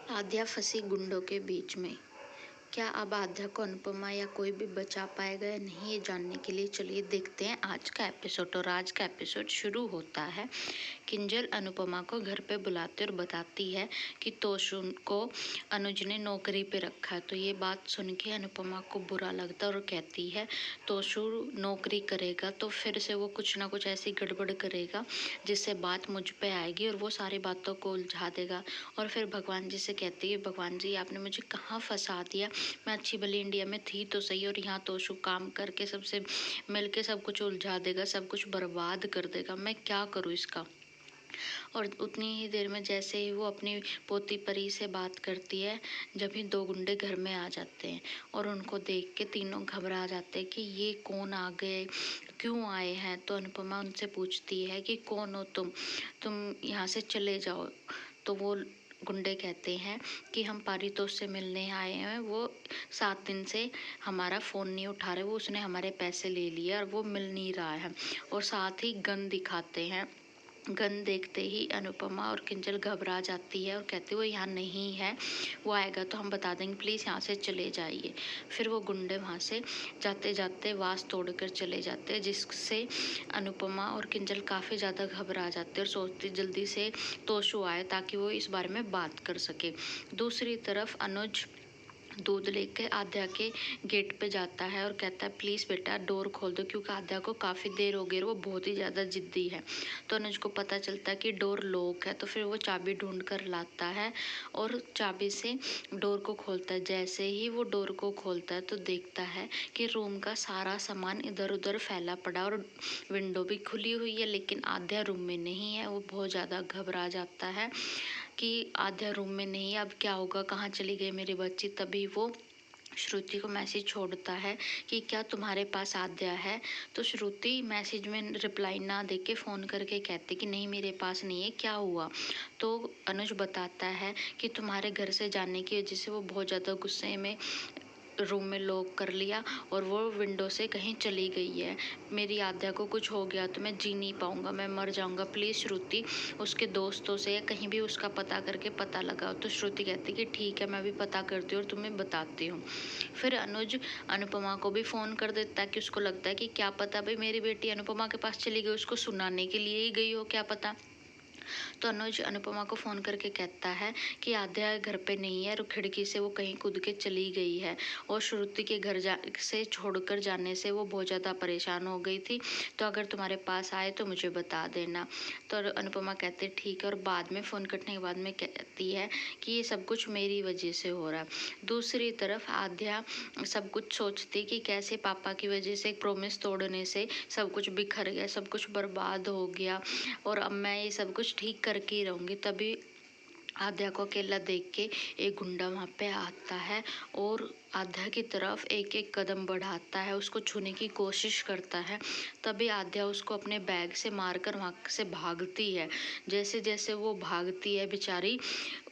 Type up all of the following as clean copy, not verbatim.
आद्या फंसी गुंडों के बीच में। क्या अब आद्या को अनुपमा या कोई भी बचा पाएगा या नहीं, ये जानने के लिए चलिए देखते हैं आज का एपिसोड। और आज का एपिसोड शुरू होता है किंजल अनुपमा को घर पे बुलाती और बताती है कि तोशुन को अनुज ने नौकरी पे रखा है। तो ये बात सुन के अनुपमा को बुरा लगता है और कहती है तोशु नौकरी करेगा तो फिर से वो कुछ ना कुछ ऐसी गड़बड़ करेगा जिससे बात मुझ पे आएगी और वो सारी बातों को उलझा देगा। और फिर भगवान जी से कहती है, भगवान जी आपने मुझे कहाँ फंसा दिया, मैं अच्छी भली इंडिया में थी तो सही और यहाँ तोशु काम करके सबसे मिलके सब कुछ उलझा देगा, सब कुछ बर्बाद कर देगा, मैं क्या करूँ इसका। और उतनी ही देर में जैसे ही वो अपनी पोती परी से बात करती है, जब ही दो गुंडे घर में आ जाते हैं और उनको देख के तीनों घबरा जाते हैं कि ये कौन आ गए, क्यों आए हैं। तो अनुपमा उनसे पूछती है कि कौन हो तुम यहाँ से चले जाओ। तो वो गुंडे कहते हैं कि हम पारितोष से मिलने आए हैं, वो 7 दिन से हमारा फ़ोन नहीं उठा रहे, वो उसने हमारे पैसे ले लिए और वो मिल नहीं रहा है। और साथ ही गन दिखाते हैं। गन देखते ही अनुपमा और किंजल घबरा जाती है और कहती है वो यहाँ नहीं है, वो आएगा तो हम बता देंगे, प्लीज़ यहाँ से चले जाइए। फिर वो गुंडे वहाँ से जाते जाते वास तोड़कर चले जाते हैं, जिससे अनुपमा और किंजल काफ़ी ज़्यादा घबरा जाते हैं और सोचती जल्दी से तोशु आए ताकि वो इस बारे में बात कर सके। दूसरी तरफ अनुज दूध लेके आद्या के गेट पे जाता है और कहता है प्लीज़ बेटा डोर खोल दो, क्योंकि आद्या को काफ़ी देर हो गई और वो बहुत ही ज़्यादा जिद्दी है। तो अनुज को पता चलता है कि डोर लॉक है, तो फिर वो चाबी ढूंढ कर लाता है और चाबी से डोर को खोलता है। जैसे ही वो डोर को खोलता है तो देखता है कि रूम का सारा सामान इधर उधर फैला पड़ा और विंडो भी खुली हुई है, लेकिन आद्या रूम में नहीं है। वो बहुत ज़्यादा घबरा जाता है कि आद्या रूम में नहीं है, अब क्या होगा, कहाँ चली गई मेरी बच्ची। तभी वो श्रुति को मैसेज छोड़ता है कि क्या तुम्हारे पास आद्या है। तो श्रुति मैसेज में रिप्लाई ना देके फ़ोन करके कहती कि नहीं मेरे पास नहीं है, क्या हुआ। तो अनुज बताता है कि तुम्हारे घर से जाने की वजह से वो बहुत ज़्यादा गुस्से में रूम में लॉक कर लिया और वो विंडो से कहीं चली गई है। मेरी आद्या को कुछ हो गया तो मैं जी नहीं पाऊंगा, मैं मर जाऊंगा, प्लीज़ श्रुति उसके दोस्तों से कहीं भी उसका पता करके पता लगाओ। तो श्रुति कहती कि ठीक है मैं भी पता करती हूँ और तुम्हें बताती हूँ। फिर अनुज अनुपमा को भी फ़ोन कर देता है कि उसको लगता है कि क्या पता भाई मेरी बेटी अनुपमा के पास चली गई, उसको सुनाने के लिए ही गई हो, क्या पता। तो अनुज अनुपमा को फ़ोन करके कहता है कि आद्या घर पे नहीं है और खिड़की से वो कहीं कूद के चली गई है और श्रुति के घर से छोड़कर जाने से वो बहुत ज़्यादा परेशान हो गई थी, तो अगर तुम्हारे पास आए तो मुझे बता देना। तो अनुपमा कहते ठीक है और बाद में फ़ोन कटने के बाद में कहती है कि ये सब कुछ मेरी वजह से हो रहा है। दूसरी तरफ आद्या सब कुछ सोचती कि कैसे पापा की वजह से प्रॉमिस तोड़ने से सब कुछ बिखर गया, सब कुछ बर्बाद हो गया और अब मैं ये सब कुछ ठीक करके ही रहूँगी। तभी आद्या को अकेला देख के एक गुंडा वहाँ पे आता है और आद्या की तरफ एक एक कदम बढ़ाता है, उसको छूने की कोशिश करता है। तभी आद्या उसको अपने बैग से मारकर वहाँ से भागती है। जैसे जैसे वो भागती है बेचारी,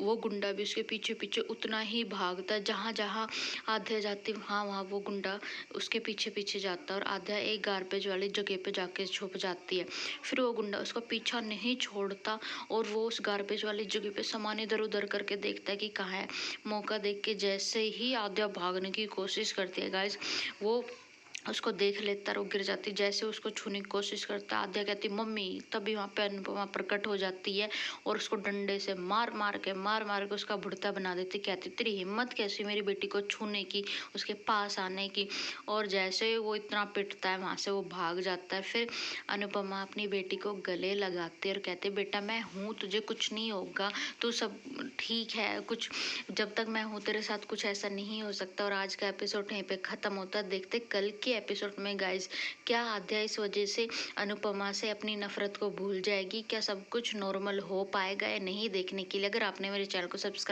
वो गुंडा भी उसके पीछे पीछे उतना ही भागता है। जहाँ जहाँ आद्या जाती वहाँ वहाँ वो गुंडा उसके पीछे पीछे जाता है और आद्या एक गार्बेज वाली जगह पे जाके छुप जाती है। फिर वो गुंडा उसका पीछा नहीं छोड़ता और वो उस गार्बेज वाली जगह पे सामान इधर उधर करके देखता है कि कहाँ है। मौका देख के जैसे ही आद्या भागने की कोशिश करती है गाइस, वो उसको देख लेता है, वो गिर जाती। जैसे उसको छूने की कोशिश करता है, आद्या कहती मम्मी, तभी वहाँ पे अनुपमा प्रकट हो जाती है और उसको डंडे से मार मार के उसका भुड़ता बना देती। कहती तेरी हिम्मत कैसी मेरी बेटी को छूने की, उसके पास आने की। और जैसे वो इतना पिटता है वहाँ से वो भाग जाता है। फिर अनुपमा अपनी बेटी को गले लगाती है और कहती बेटा मैं हूँ, तुझे कुछ नहीं होगा, तू सब ठीक है, कुछ जब तक मैं हूँ तेरे साथ कुछ ऐसा नहीं हो सकता। और आज का एपिसोड यहीं पे ख़त्म होता है। देखते कल के एपिसोड में गाइज, क्या आद्या इस वजह से अनुपमा से अपनी नफरत को भूल जाएगी, क्या सब कुछ नॉर्मल हो पाएगा या नहीं। देखने के लिए अगर आपने मेरे चैनल को सब्सक्राइब